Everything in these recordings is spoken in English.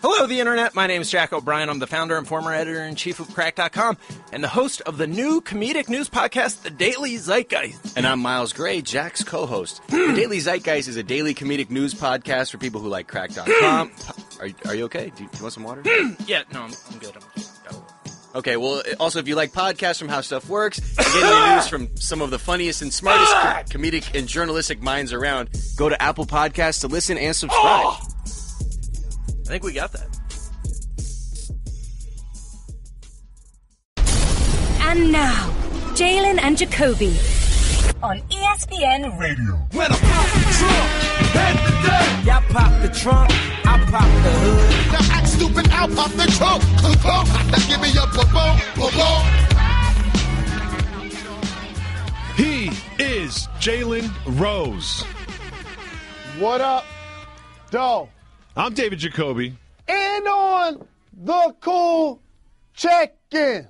Hello, the Internet. My name is Jack O'Brien. I'm the founder and former editor-in-chief of Crack.com and the host of the new comedic news podcast, The Daily Zeitgeist. And I'm Miles Gray, Jack's co-host. The Daily Zeitgeist is a daily comedic news podcast for people who like Crack.com. Are you okay? Do you want some water? Yeah, no, I'm good. Okay, well, also, if you like podcasts from How Stuff Works and getting the news from some of the funniest and smartest comedic and journalistic minds around, go to Apple Podcasts to listen and subscribe. I think we got that. And now, Jalen and Jacoby on ESPN Radio. When I pop the trunk, head the day. Y'all pop the trunk, I pop the hood. Now act stupid, I'll pop the trunk. Now give me your boom. He is Jalen Rose. What up, doe? I'm David Jacoby. And on the cool check-in.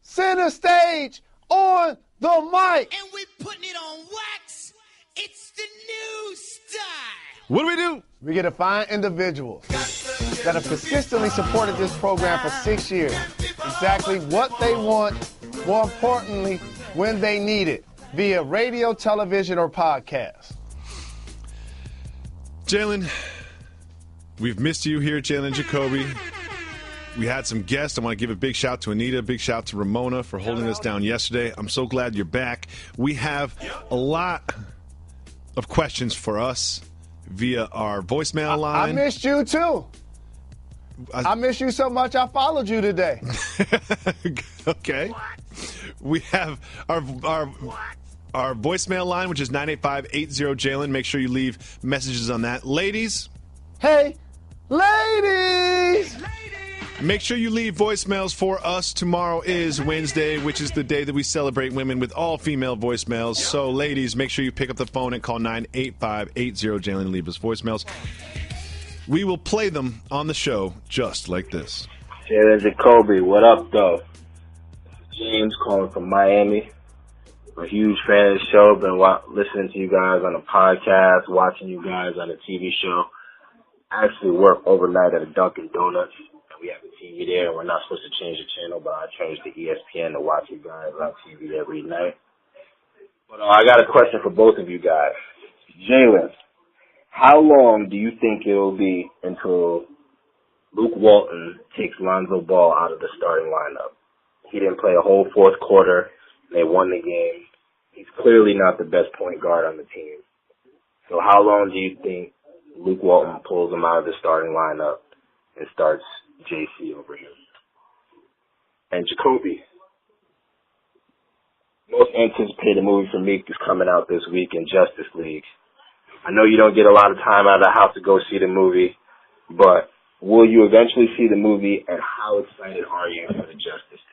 Center stage on the mic. And we putting it on wax. It's the new style. What do? We get to find individuals that have consistently supported this program for 6 years. Exactly what they want, more importantly, when they need it, via radio, television, or podcast. Jalen, we've missed you here at Jalen Jacoby. We had some guests. I want to give a big shout to Anita, a big shout to Ramona for holding us down yesterday. I'm so glad you're back. We have a lot of questions for us via our voicemail line. I missed you too. I missed you so much I followed you today. Okay. We have our voicemail line, which is 985-80-JALEN. Make sure you leave messages on that. Ladies. Hey, ladies. Make sure you leave voicemails for us. Tomorrow is Wednesday, which is the day that we celebrate women with all female voicemails. So, ladies, make sure you pick up the phone and call 985-80-JALEN and leave us voicemails. We will play them on the show just like this. Jalen Jacoby, what up, though? James calling from Miami. I'm a huge fan of the show. Been listening to you guys on a podcast, watching you guys on a TV show. I actually work overnight at a Dunkin' Donuts. We have a TV there, and we're not supposed to change the channel, but I changed to ESPN to watch you guys on TV every night. But I got a question for both of you guys. Jalen, how long do you think it will be until Luke Walton takes Lonzo Ball out of the starting lineup? He didn't play a whole fourth quarter. They won the game. He's clearly not the best point guard on the team. So how long do you think Luke Walton pulls him out of the starting lineup and starts JC over him? And Jacoby, most anticipated movie for me is coming out this week in Justice League. I know you don't get a lot of time out of the house to go see the movie, but will you eventually see the movie, and how excited are you for the Justice League?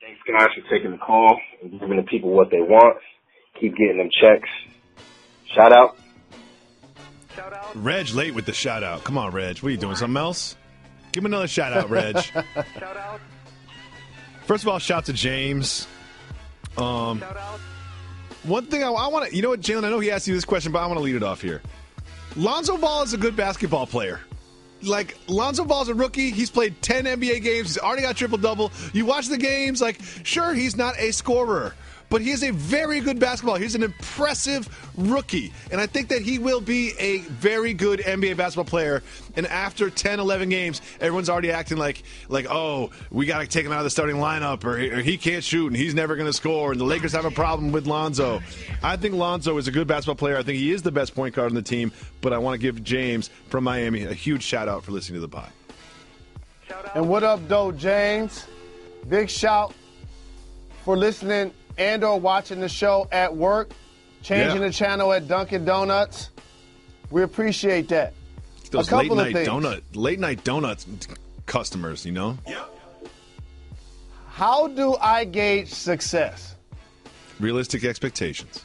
Thanks, guys, for taking the call and giving the people what they want. Keep getting them checks. Shout out. Reg late with the shout out. Come on, Reg. What are you doing? Something else? Give him another shout out, Reg. Shout out. First of all, shout to James. Shout out. One thing I want to, you know what, Jalen, I know he asked you this question, but I want to lead it off here. Lonzo Ball is a good basketball player. Like, Lonzo Ball's a rookie. He's played 10 NBA games. He's already got triple-double. You watch the games, like, sure, he's not a scorer, but he is a very good basketball. He's an impressive rookie, and I think that he will be a very good NBA basketball player. And after 10, 11 games, everyone's already acting like oh, we got to take him out of the starting lineup, or he can't shoot, and he's never going to score, and the Lakers have a problem with Lonzo. I think Lonzo is a good basketball player. I think he is the best point guard on the team, but I want to give James from Miami a huge shout-out for listening to the pod. And what up, though, James? Big shout for listening and or watching the show at work, changing the channel at Dunkin' Donuts. We appreciate that. Those late night donuts customers, you know? Yep. How do I gauge success? Realistic expectations.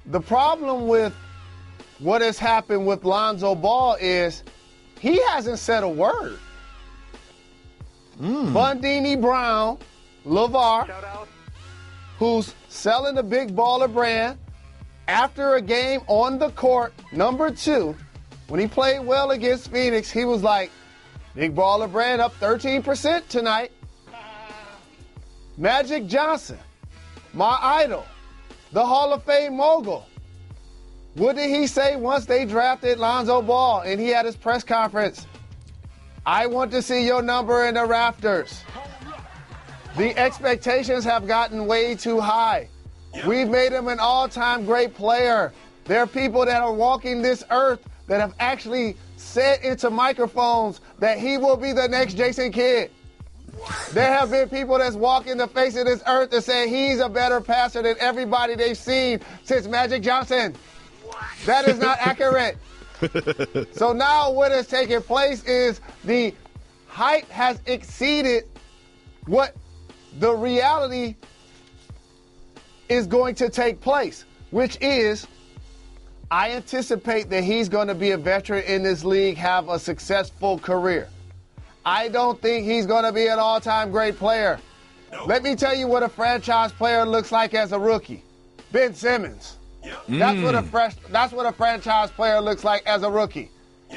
The problem with what has happened with Lonzo Ball is he hasn't said a word. Bundini Brown, LeVar, who's selling the big baller brand, after a game on the court, number 2, when he played well against Phoenix, he was like, Big Baller Brand up 13% tonight. Magic Johnson, my idol, the Hall of Fame mogul. What did he say once they drafted Lonzo Ball and he had his press conference? I want to see your number in the rafters. The expectations have gotten way too high. We've made him an all-time great player. There are people that are walking this earth that have actually said into microphones that he will be the next Jason Kidd. There have been people that's walking the face of this earth that say he's a better passer than everybody they've seen since Magic Johnson. That is not accurate. So now what has taken place is the hype has exceeded what the reality is going to take place, which is I anticipate that he's going to be a veteran in this league, have a successful career. I don't think he's going to be an all-time great player. No. Let me tell you what a franchise player looks like as a rookie. Ben Simmons. That's what a franchise player looks like as a rookie.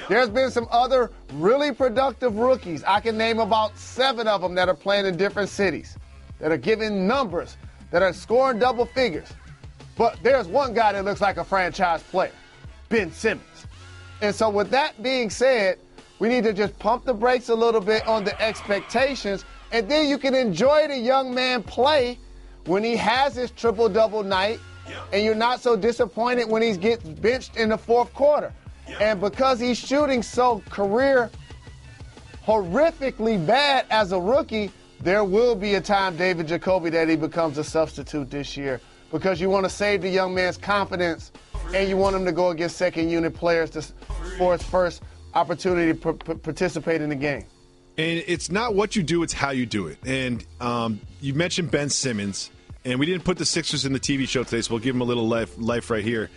There's been some other really productive rookies. I can name about 7 of them that are playing in different cities, that are giving numbers, that are scoring double figures. But there's one guy that looks like a franchise player, Ben Simmons. And so with that being said, we need to just pump the brakes a little bit on the expectations, and then you can enjoy the young man play when he has his triple-double night, and you're not so disappointed when he gets benched in the fourth quarter. And because he's shooting so career horrifically bad as a rookie, there will be a time, David Jacoby, that he becomes a substitute this year because you want to save the young man's confidence and you want him to go against second-unit players for his first opportunity to participate in the game. And it's not what you do, it's how you do it. And you mentioned Ben Simmons, and we didn't put the Sixers in the TV show today, so we'll give him a little life right here.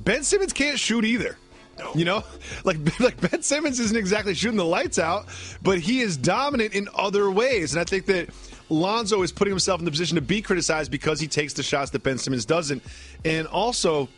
Ben Simmons can't shoot either. No. You know, like Ben Simmons isn't exactly shooting the lights out, but he is dominant in other ways. And I think that Lonzo is putting himself in the position to be criticized because he takes the shots that Ben Simmons doesn't. And also,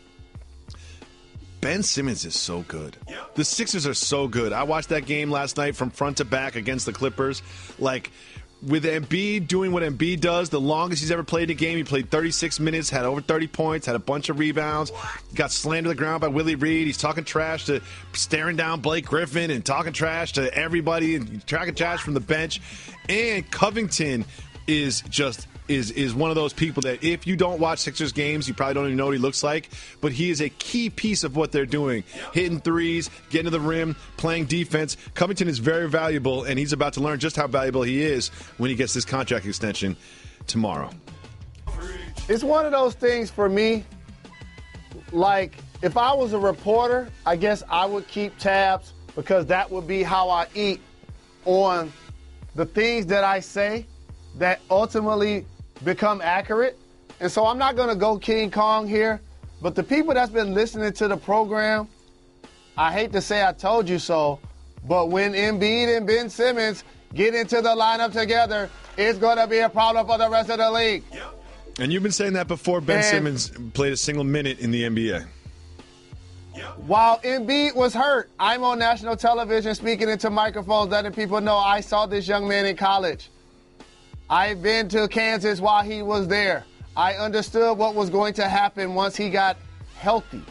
Ben Simmons is so good. Yeah. The Sixers are so good. I watched that game last night from front to back against the Clippers. Like, with Embiid doing what Embiid does, the longest he's ever played a game, he played 36 minutes, had over 30 points, had a bunch of rebounds, got slammed to the ground by Willie Reed. He's talking trash to staring down Blake Griffin and talking trash to everybody and talking trash from the bench. And Covington is one of those people that if you don't watch Sixers games, you probably don't even know what he looks like. But he is a key piece of what they're doing. Hitting threes, getting to the rim, playing defense. Covington is very valuable, and he's about to learn just how valuable he is when he gets this contract extension tomorrow. It's one of those things for me, like if I was a reporter, I guess I would keep tabs because that would be how I eat on the things that I say that ultimately become accurate. And so I'm not going to go King Kong here, but the people that's been listening to the program, I hate to say I told you so, but when Embiid and Ben Simmons get into the lineup together, it's going to be a problem for the rest of the league. And you've been saying that before Ben Simmons played a single minute in the NBA. While Embiid was hurt, I'm on national television speaking into microphones letting people know I saw this young man in college. I've been to Kansas while he was there. I understood what was going to happen once he got healthy.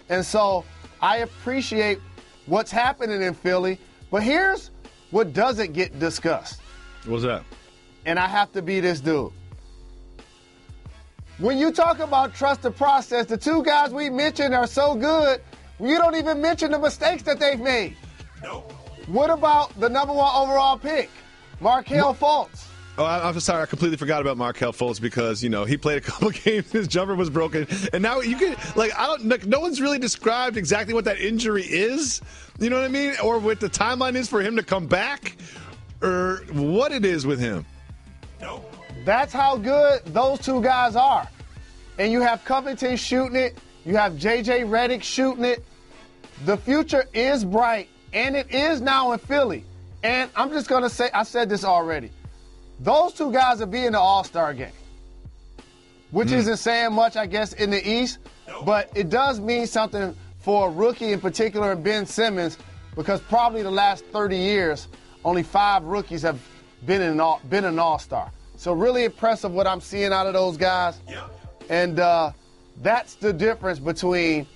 And so I appreciate what's happening in Philly. But here's what doesn't get discussed. What's that? And I have to be this dude. When you talk about trust the process, the two guys we mentioned are so good, you don't even mention the mistakes that they've made. No. What about the number 1 overall pick, Markelle Fultz? Oh, I'm sorry. I completely forgot about Markelle Fultz because, you know, he played a couple of games, his jumper was broken, and now you can, like, no one's really described exactly what that injury is, you know what I mean, or what the timeline is for him to come back, or what it is with him. No. That's how good those two guys are. And you have Covington shooting it, you have J.J. Redick shooting it. The future is bright, and it is now in Philly. And I'm just going to say, I said this already. Those two guys will be in the All-Star game, which isn't saying much, I guess, in the East, but it does mean something for a rookie in particular, Ben Simmons, because probably the last 30 years, only 5 rookies have been an all-star. So really impressive what I'm seeing out of those guys. And that's the difference between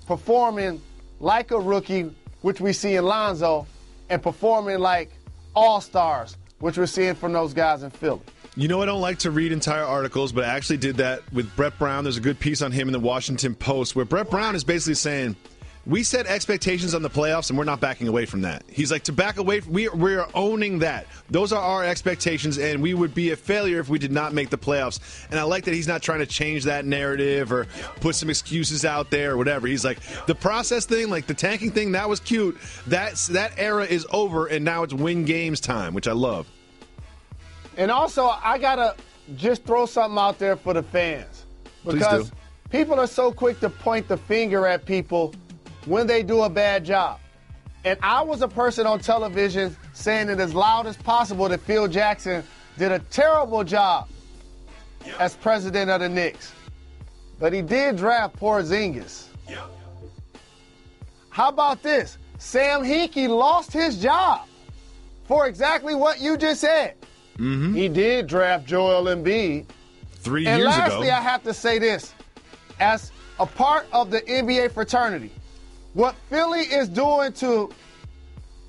performing like a rookie, which we see in Lonzo, and performing like all-stars, which we're seeing from those guys in Philly. You know, I don't like to read entire articles, but I actually did that with Brett Brown. There's a good piece on him in the Washington Post where Brett Brown is basically saying, we set expectations on the playoffs, and we're not backing away from that. He's like, to back away, we are owning that. Those are our expectations, and we would be a failure if we did not make the playoffs. And I like that he's not trying to change that narrative or put some excuses out there or whatever. He's like, the process thing, like the tanking thing, that was cute. That era is over, and now it's win games time, which I love. And also, I got to just throw something out there for the fans. Because people are so quick to point the finger at people when they do a bad job. And I was a person on television saying it as loud as possible that Phil Jackson did a terrible job as president of the Knicks. But he did draft Porzingis. How about this? Sam Hinkie lost his job for exactly what you just said. Mm-hmm. He did draft Joel Embiid 3 years ago. And lastly, I have to say this. As a part of the NBA fraternity, what Philly is doing to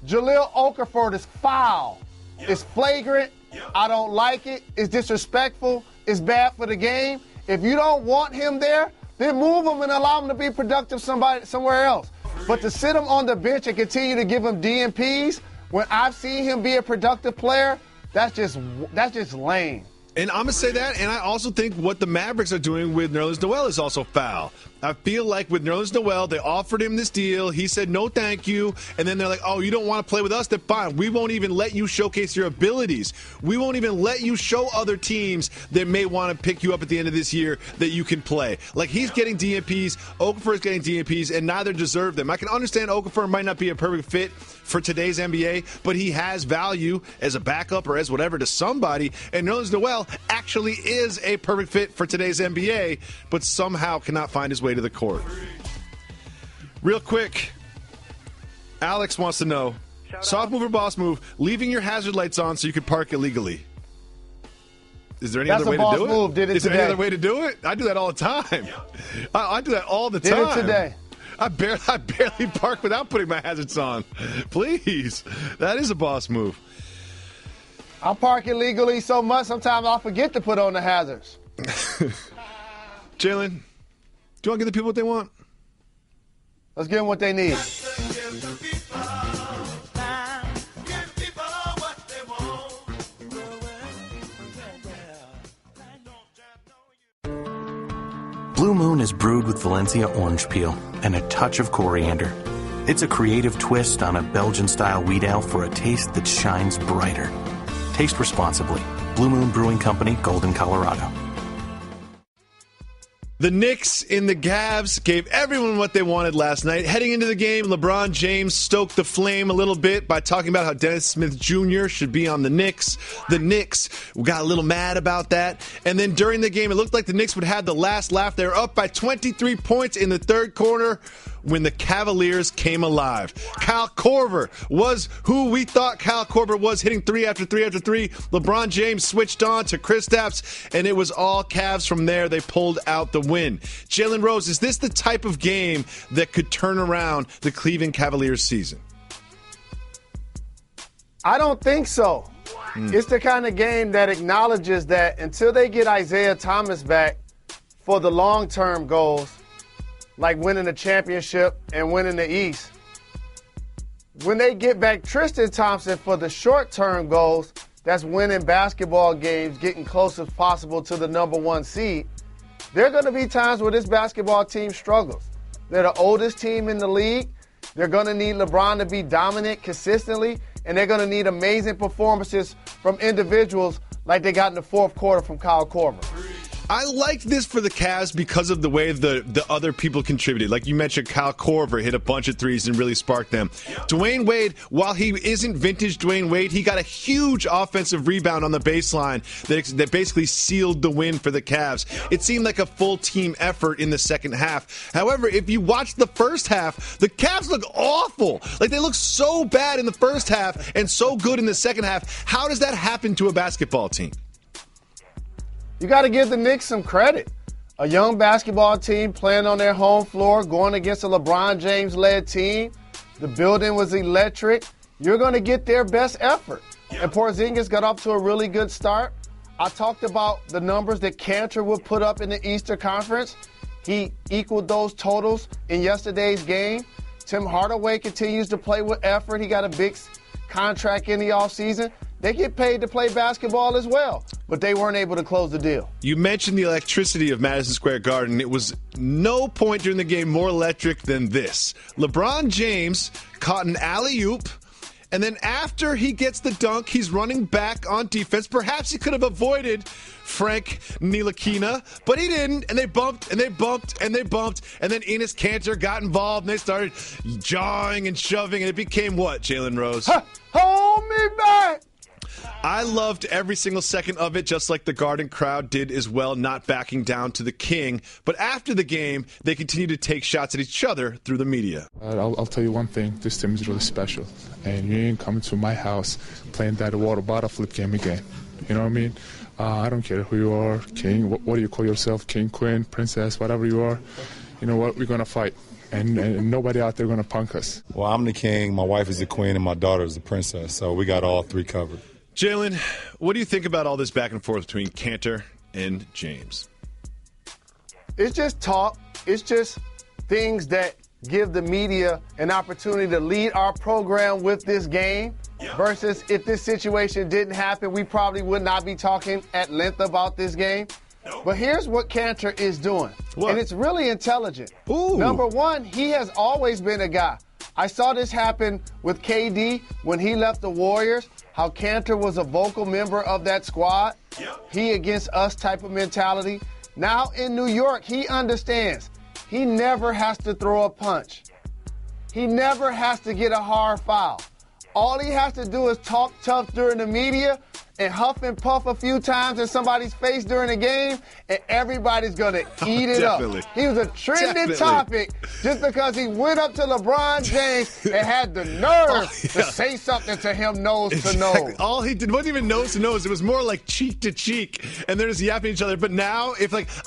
Jahlil Okafor is foul. It's flagrant. I don't like it. It's disrespectful. It's bad for the game. If you don't want him there, then move him and allow him to be productive somewhere else. But to sit him on the bench and continue to give him DNPs when I've seen him be a productive player, that's just lame. And I'm going to say that, and I also think what the Mavericks are doing with Nerlens Noel is also foul. I feel like with Nerlens Noel, they offered him this deal. He said, no, thank you. And then they're like, oh, you don't want to play with us? Then fine. We won't even let you showcase your abilities. We won't even let you show other teams that may want to pick you up at the end of this year that you can play. Like, he's getting DNPs. Okafor is getting DNPs, and neither deserve them. I can understand Okafor might not be a perfect fit for today's NBA, but he has value as a backup or as whatever to somebody. And Nerlens Noel actually is a perfect fit for today's NBA, but somehow cannot find his way to the court. Real quick, Alex wants to know, soft move or boss move, leaving your hazard lights on so you can park illegally. Is there any other way to do it? Move. Did it Is there any other way to do it? I do that all the time. I do that all the time. Did it today. I barely park without putting my hazards on. Please. That is a boss move. I park illegally so much, sometimes I'll forget to put on the hazards. Jalen, do you want to give the people what they want? Let's give them what they need. Blue Moon is brewed with Valencia orange peel and a touch of coriander. It's a creative twist on a Belgian-style wheat ale for a taste that shines brighter. Taste responsibly. Blue Moon Brewing Company, Golden, Colorado. The Knicks in the Cavs gave everyone what they wanted last night. Heading into the game, LeBron James stoked the flame a little bit by talking about how Dennis Smith Jr. should be on the Knicks. The Knicks got a little mad about that. And then during the game, it looked like the Knicks would have the last laugh. They were up by 23 points in the third quarter when the Cavaliers came alive. Kyle Korver was who we thought Kyle Korver was, hitting 3 after 3 after 3. LeBron James switched on to Kristaps, and it was all Cavs from there. They pulled out the win. Jalen Rose, is this the type of game that could turn around the Cleveland Cavaliers season? I don't think so. It's the kind of game that acknowledges that until they get Isaiah Thomas back for the long-term goals, like winning a championship and winning the East, when they get back Tristan Thompson for the short-term goals, that's winning basketball games, getting close as possible to the number 1 seed, there are going to be times where this basketball team struggles. They're the oldest team in the league. They're going to need LeBron to be dominant consistently, and they're going to need amazing performances from individuals like they got in the fourth quarter from Kyle Korver. I liked this for the Cavs because of the way the other people contributed. Like you mentioned, Kyle Korver hit a bunch of threes and really sparked them. Dwayne Wade, while he isn't vintage Dwayne Wade, he got a huge offensive rebound on the baseline that basically sealed the win for the Cavs. It seemed like a full team effort in the second half. However, if you watch the first half, the Cavs look awful. Like they look so bad in the first half and so good in the second half. How does that happen to a basketball team? You got to give the Knicks some credit. A young basketball team playing on their home floor, going against a LeBron James-led team. The building was electric. You're going to get their best effort. And Porzingis got off to a really good start. I talked about the numbers that Kanter would put up in the Eastern Conference. He equaled those totals in yesterday's game. Tim Hardaway continues to play with effort. He got a big contract in the offseason. They get paid to play basketball as well, but they weren't able to close the deal. You mentioned the electricity of Madison Square Garden. It was no point during the game more electric than this. LeBron James caught an alley-oop, and then after he gets the dunk, he's running back on defense. Perhaps he could have avoided Frank Ntilikina, but he didn't, and they bumped, and they bumped, and they bumped, and then Enes Kanter got involved, and they started jawing and shoving, and it became what, Jalen Rose? Hold me back! I loved every single second of it, just like the Garden crowd did as well, not backing down to the king. But after the game, they continued to take shots at each other through the media. I'll tell you one thing. This team is really special. And you ain't coming to my house playing that water bottle flip game again. You know what I mean? I don't care who you are, king, what do you call yourself, king, queen, princess, whatever you are. You know what? We're going to fight. And nobody out there going to punk us. Well, I'm the king, my wife is the queen, and my daughter is the princess. So we got all three covered. Jalen, what do you think about all this back and forth between Kanter and James? It's just talk. It's just things that give the media an opportunity to lead our program with this game. Versus if this situation didn't happen, we probably would not be talking at length about this game. But here's what Kanter is doing. What? And it's really intelligent. Ooh. Number one, he has always been a guy. I saw this happen with KD when he left the Warriors, how Kanter was a vocal member of that squad. He against us type of mentality. Now in New York, he understands he never has to throw a punch. He never has to get a hard foul. All he has to do is talk tough during the media and huff and puff a few times in somebody's face during the game, and everybody's going to eat it up. He was a trending topic just because he went up to LeBron James and had the nerve to say something to him nose to nose. All he did wasn't even nose to nose. It was more like cheek to cheek, and they're just yapping at each other. But now,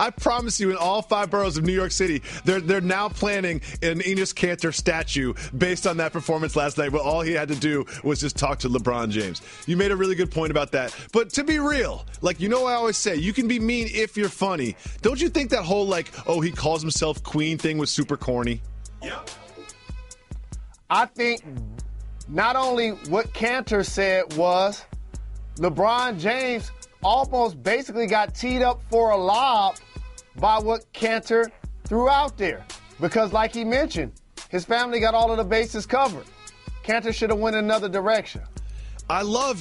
I promise you, in all 5 boroughs of New York City, they're now planning an Enes Kanter statue based on that performance last night, where all he had to do was just talk to LeBron James. You made a really good point about that. But to be real, I always say, you can be mean if you're funny. Don't you think that whole, he calls himself queen thing was super corny? Yeah. I think not only what Kanter said was LeBron James almost basically got teed up for a lob by what Kanter threw out there. Because like he mentioned, his family got all of the bases covered. Kanter should have went another direction. I love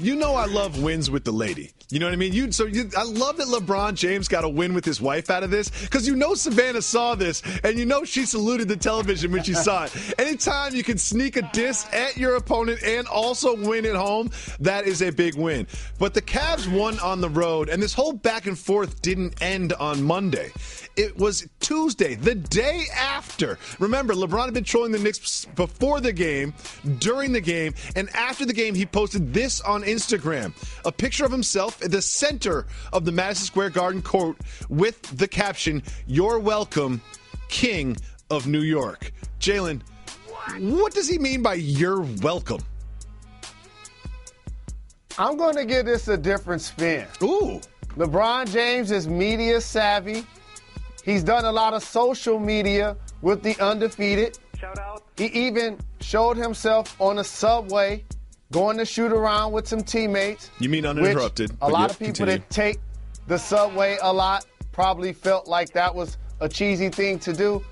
wins with the lady. You know what I mean? I love that LeBron James got a win with his wife out of this, because Savannah saw this, and she saluted the television when she saw it. Anytime you can sneak a diss at your opponent and also win at home, that is a big win. But the Cavs won on the road, and this whole back and forth didn't end on Monday. It was Tuesday, the day after. Remember, LeBron had been trolling the Knicks before the game, during the game, and after the game, he posted this on Instagram. A picture of himself at the center of the Madison Square Garden court with the caption, "You're welcome, King of New York." Jalen, what does he mean by "you're welcome"? I'm going to give this a different spin. Ooh. LeBron James is media savvy. He's done a lot of social media with the undefeated. Shout out. He even showed himself on a subway going to shoot around with some teammates. You mean uninterrupted. A lot of people that take the subway a lot probably felt like that was a cheesy thing to do.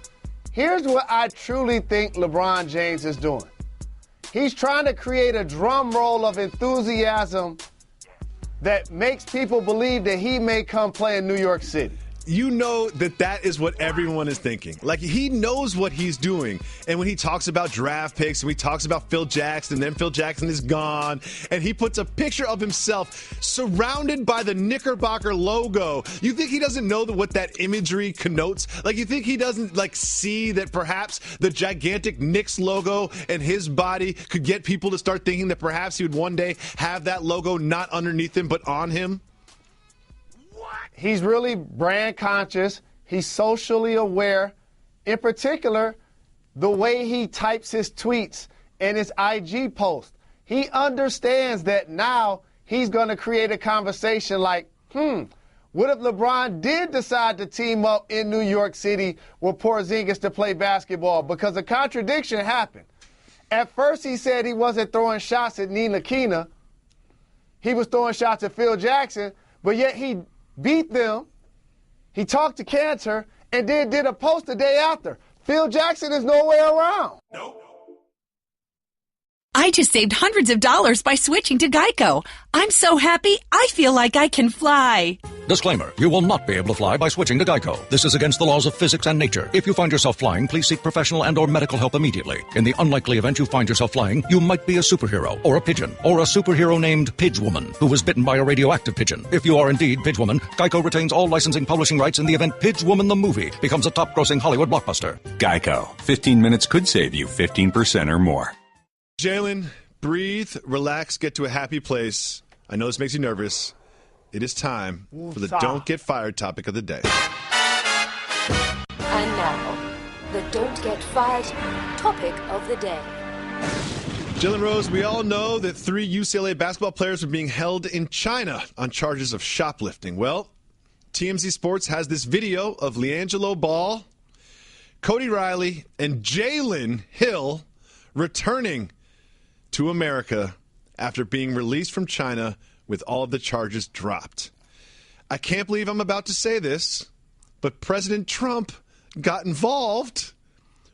Here's what I truly think LeBron James is doing. He's trying to create a drum roll of enthusiasm that makes people believe that he may come play in New York City. you know that is what everyone is thinking. Like, he knows what he's doing. And when he talks about draft picks and he talks about Phil Jackson, and then Phil Jackson is gone, and he puts a picture of himself surrounded by the Knickerbocker logo, you think he doesn't know what that imagery connotes? Like, you think he doesn't, like, see that perhaps the gigantic Knicks logo and his body could get people to start thinking that perhaps he would one day have that logo not underneath him but on him? He's really brand conscious. He's socially aware. In particular, the way he types his tweets and his IG posts. He understands that now he's going to create a conversation like, what if LeBron did decide to team up in New York City with Porzingis to play basketball? Because a contradiction happened. At first, he said he wasn't throwing shots at Nina Kina. He was throwing shots at Phil Jackson, but yet he beat them. He talked to Cantor and then did a post the day after. Phil Jackson is nowhere around. Nope. I just saved hundreds of dollars by switching to Geico. I'm so happy, I feel like I can fly. Disclaimer, you will not be able to fly by switching to Geico. This is against the laws of physics and nature. If you find yourself flying, please seek professional and or medical help immediately. In the unlikely event you find yourself flying, you might be a superhero, or a pigeon, or a superhero named Pidgewoman, who was bitten by a radioactive pigeon. If you are indeed Pidgewoman, Geico retains all licensing publishing rights in the event Pidgewoman the movie becomes a top-grossing Hollywood blockbuster. Geico. 15 minutes could save you 15% or more. Jalen, breathe, relax, get to a happy place. I know this makes you nervous. It is time for the Don't Get Fired topic of the day. And now, the Don't Get Fired topic of the day. Jalen Rose, we all know that 3 UCLA basketball players are being held in China on charges of shoplifting. Well, TMZ Sports has this video of LiAngelo Ball, Cody Riley, and Jalen Hill returning to America after being released from China with all of the charges dropped. I can't believe I'm about to say this, but President Trump got involved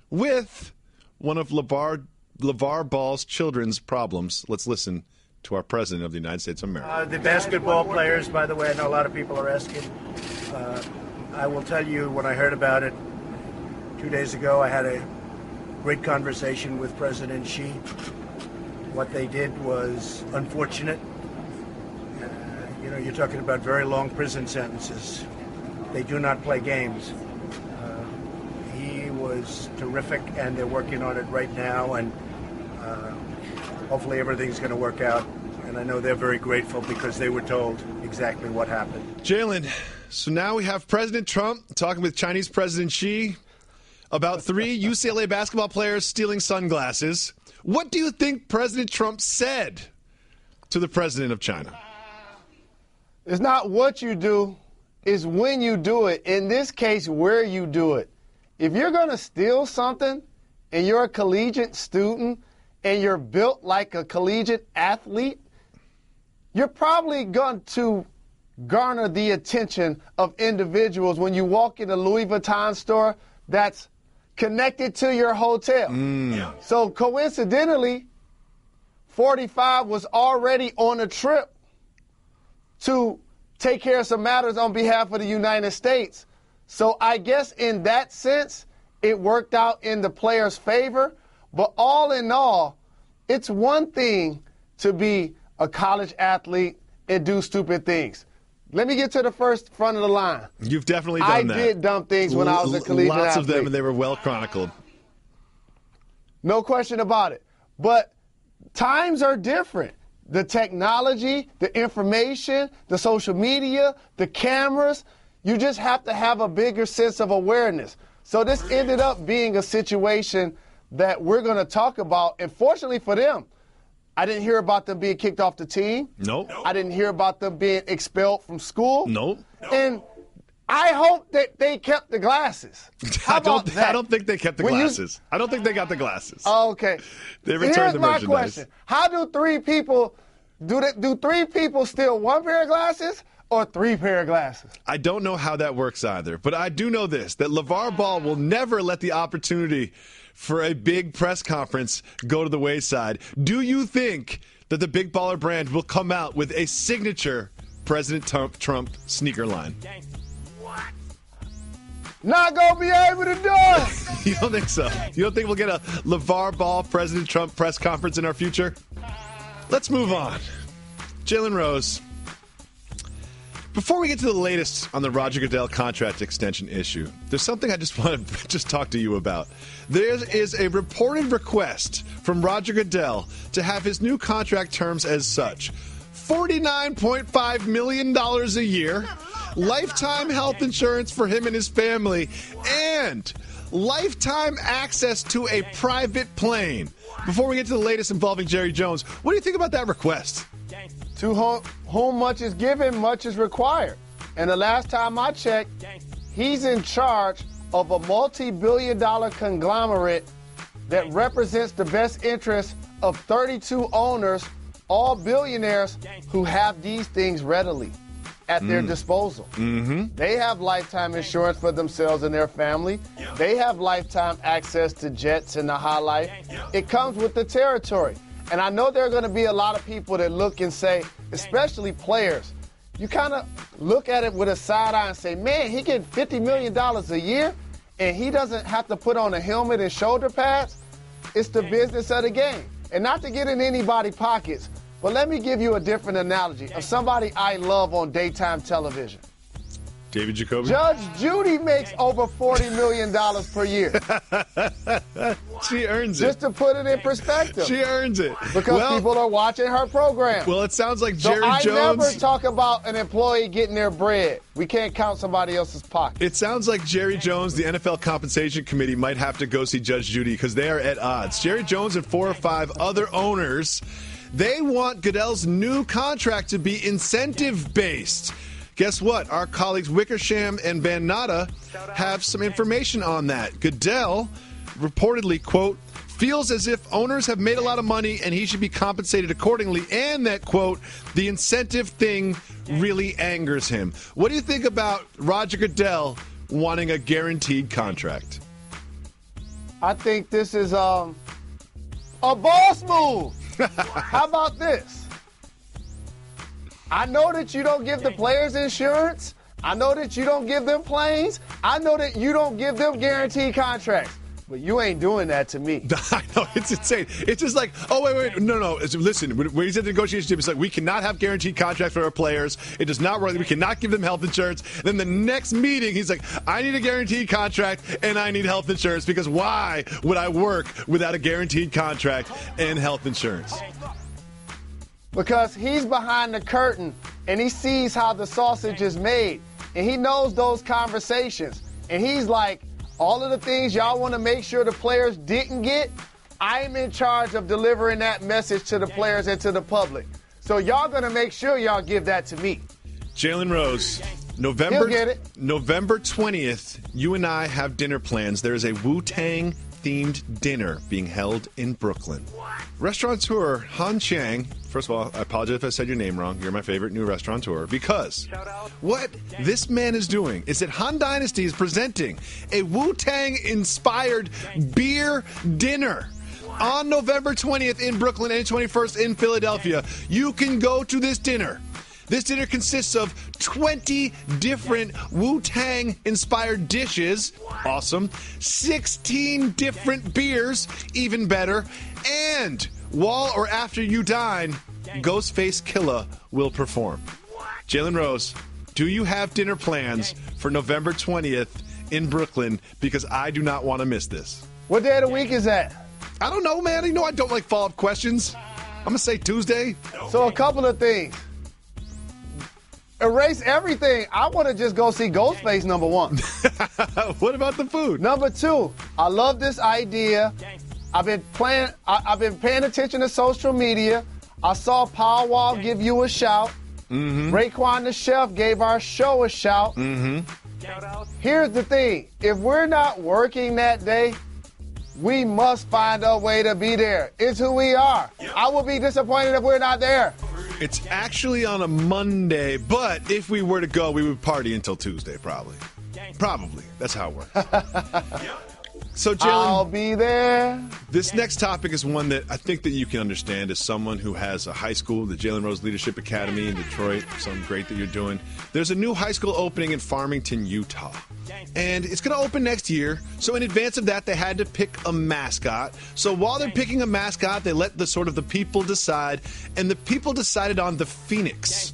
with one of LeVar Ball's children's problems. Let's listen to our President of the United States of America. The basketball players, by the way, I know a lot of people are asking. I will tell you, when I heard about it 2 days ago, I had a great conversation with President Xi. What they did was unfortunate. You're talking about very long prison sentences. They do not play games. He was terrific, and they're working on it right now, and hopefully everything's going to work out. And I know they're very grateful because they were told exactly what happened. Jalen, so now we have President Trump talking with Chinese President Xi about 3 UCLA basketball players stealing sunglasses. What do you think President Trump said to the president of China? It's not what you do, it's when you do it. In this case, where you do it. If you're going to steal something and you're a collegiate student and you're built like a collegiate athlete, you're probably going to garner the attention of individuals when you walk in a Louis Vuitton store that's connected to your hotel. So coincidentally, 45 was already on a trip to take care of some matters on behalf of the United States. So I guess in that sense, it worked out in the player's favor. But all in all, it's one thing to be a college athlete and do stupid things. Let me get to the front of the line. You've definitely done that. I did dumb things when I was a collegiate athlete. Lots of them, and they were well chronicled. No question about it. But times are different. The technology, the information, the social media, the cameras, you just have to have a bigger sense of awareness. So this ended up being a situation that we're going to talk about. And fortunately for them, I didn't hear about them being kicked off the team. Nope. I didn't hear about them being expelled from school. Nope. And I hope that they kept the glasses. How about that? I don't think they kept the glasses. I don't think they got the glasses. Oh, okay. They returned the merchandise. Here's my question. How do 3 people, do 3 people steal 1 pair of glasses or 3 pair of glasses? I don't know how that works either. But I do know this, that LeVar Ball will never let the opportunity for a big press conference go to the wayside. Do you think that the Big Baller brand will come out with a signature President Trump sneaker line? Not going to be able to do it. You don't think so? You don't think we'll get a LeVar Ball, President Trump press conference in our future? Let's move on. Jalen Rose. Before we get to the latest on the Roger Goodell contract extension issue, there's something I just want to just talk to you about. There is a reported request from Roger Goodell to have his new contract terms as such. $49.5 million a year, lifetime health insurance for him and his family, and lifetime access to a private plane. Before we get to the latest involving Jerry Jones, what do you think about that request? To whom much is given, much is required. And the last time I checked, he's in charge of a multi-billion-dollar conglomerate that represents the best interests of 32 owners, all billionaires who have these things readily at their disposal. Mm-hmm. They have lifetime insurance for themselves and their family. They have lifetime access to jets and the high life. It comes with the territory. And I know there are going to be a lot of people that look and say, especially players, you kind of look at it with a side eye and say, man, he getting $50 million a year and he doesn't have to put on a helmet and shoulder pads. It's the business of the game. And not to get in anybody's pockets, but let me give you a different analogy of somebody I love on daytime television. David Jacoby? Judge Judy makes over $40 million per year. She earns it. Just to put it in perspective. She earns it. Because people are watching her program. Well, it sounds like Jerry Jones. I never talk about an employee getting their bread. We can't count somebody else's pocket. It sounds like Jerry Jones, the NFL Compensation Committee, might have to go see Judge Judy because they are at odds. Jerry Jones and 4 or 5 other owners, they want Goodell's new contract to be incentive-based. Guess what? Our colleagues Wickersham and Van Natta have some information on that. Goodell reportedly, quote, feels as if owners have made a lot of money and he should be compensated accordingly, and that, quote, the incentive thing really angers him. What do you think about Roger Goodell wanting a guaranteed contract? I think this is a boss move. How about this? I know that you don't give the players insurance. I know that you don't give them planes. I know that you don't give them guaranteed contracts. But you ain't doing that to me. I know, it's insane. It's just like, oh, wait, no. Listen, when he's at the negotiation table, it's like, we cannot have guaranteed contracts for our players. It does not work. We cannot give them health insurance. Then the next meeting, he's like, I need a guaranteed contract and I need health insurance because why would I work without a guaranteed contract and health insurance? Because he's behind the curtain and he sees how the sausage is made and he knows those conversations. And he's like, all of the things y'all want to make sure the players didn't get, I'm in charge of delivering that message to the players and to the public. So y'all going to make sure y'all give that to me. Jalen Rose, November 20th, you and I have dinner plans. There's a Wu-Tang themed dinner being held in Brooklyn. Restaurateur Han Chang, first of all, I apologize if I said your name wrong. You're my favorite new restaurateur because what this man is doing is that Han Dynasty is presenting a Wu-Tang inspired beer dinner on November 20th in Brooklyn and 21st in Philadelphia. You can go to this dinner. This dinner consists of 20 different Wu-Tang inspired dishes. Awesome. 16 different beers. Even better. And while or after you dine, Ghostface Killah will perform. Jalen Rose, do you have dinner plans for November 20th in Brooklyn? Because I do not want to miss this. What day of the week is that? I don't know, man. You know I don't like follow-up questions. I'm going to say Tuesday. So a couple of things. Erase everything. I want to just go see Ghostface, number one. What about the food? Number two, I love this idea. I've been paying attention to social media. I saw Power Wall give you a shout. Mm-hmm. Raekwon the Chef gave our show a shout. Mm-hmm. Here's the thing. If we're not working that day, we must find a way to be there. It's who we are. I will be disappointed if we're not there. It's actually on a Monday, but if we were to go, we would party until Tuesday, probably. Probably. That's how it works. So, Jalen, I'll be there. This next topic is one that I think that you can understand as someone who has a high school, the Jalen Rose Leadership Academy in Detroit, something great that you're doing. There's a new high school opening in Farmington, Utah. And it's going to open next year. So in advance of that, they had to pick a mascot. So while they're picking a mascot, they let the people decide. And the people decided on the Phoenix.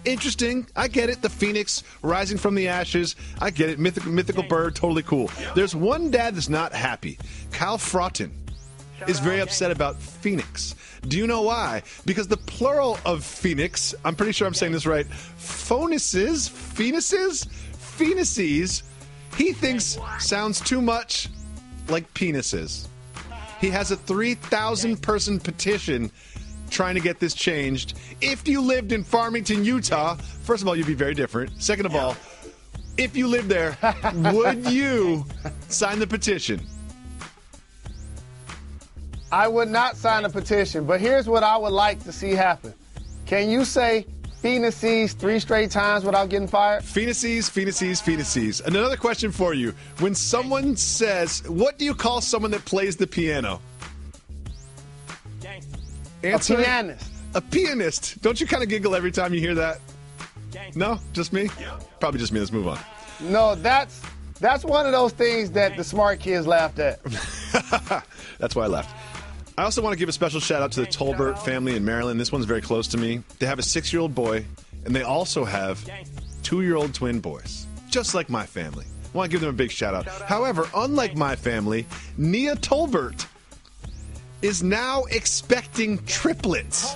Interesting. I get it. The Phoenix rising from the ashes. I get it. Mythical bird. Totally cool. There's one dad that's not happy. Kyle Fraughton is very upset about Phoenix. Do you know why? Because the plural of Phoenix, I'm pretty sure I'm saying this right, phoenices, he thinks sounds too much like penises. He has a 3,000-person petition trying to get this changed. If you lived in Farmington, Utah, first of all, you'd be very different. Second of all, if you lived there, would you sign the petition? I would not sign a petition, but here's what I would like to see happen. Can you say Phoenices 3 straight times without getting fired? Phoenices. And another question for you. When someone says, what do you call someone that plays the piano? Answer. A pianist. A pianist. Don't you kind of giggle every time you hear that? No? Just me? Probably just me. Let's move on. No, that's one of those things that the smart kids laughed at. That's why I left. I also want to give a special shout out to the Tolbert family in Maryland. This one's very close to me. They have a 6-year-old boy, and they also have 2-year-old twin boys, just like my family. I want to give them a big shout out. However, unlike my family, Nia Tolbert is now expecting triplets.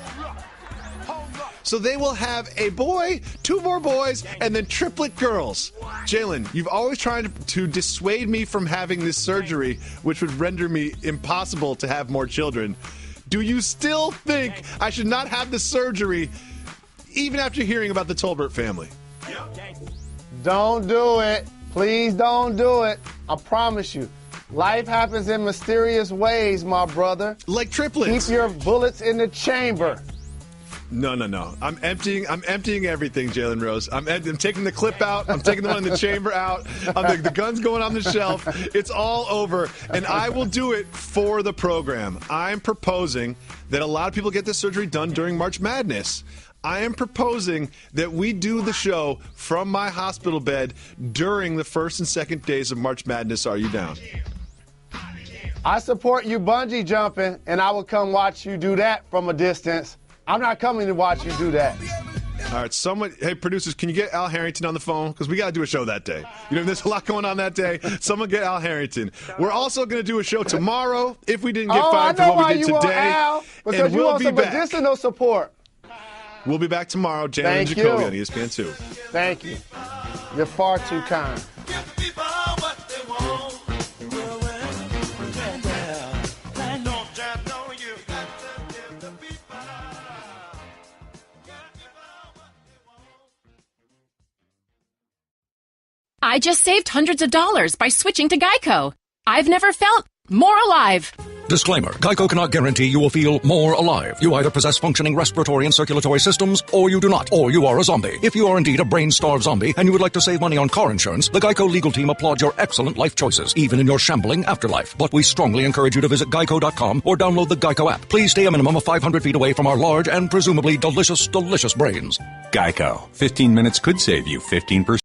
So they will have a boy, 2 more boys, and then triplet girls. Jalen, you've always tried to dissuade me from having this surgery, which would render me impossible to have more children. Do you still think I should not have the surgery, even after hearing about the Tolbert family? Don't do it. Please don't do it. I promise you. Life happens in mysterious ways, my brother. Like triplets. Keep your bullets in the chamber. No. I'm emptying everything, Jalen Rose. I'm taking the clip out. I'm taking the one in the chamber out. The gun's going on the shelf. It's all over. And I will do it for the program. I'm proposing that a lot of people get this surgery done during March Madness. I am proposing that we do the show from my hospital bed during the first and second days of March Madness. Are you down? I support you bungee jumping, and I will come watch you do that from a distance. I'm not coming to watch you do that. All right, hey, producers, can you get Al Harrington on the phone? Because we got to do a show that day. You know, there's a lot going on that day. Someone get Al Harrington. We're also going to do a show tomorrow if we didn't get fired for what we did today. Want Al, because and you want some medicinal support. We'll be back tomorrow. Jalen Jacoby on ESPN 2. Thank you. You're far too kind. I just saved hundreds of dollars by switching to Geico. I've never felt more alive. Disclaimer. Geico cannot guarantee you will feel more alive. You either possess functioning respiratory and circulatory systems, or you do not, or you are a zombie. If you are indeed a brain-starved zombie and you would like to save money on car insurance, the Geico legal team applauds your excellent life choices, even in your shambling afterlife. But we strongly encourage you to visit geico.com or download the Geico app. Please stay a minimum of 500 feet away from our large and presumably delicious brains. Geico. 15 minutes could save you 15%.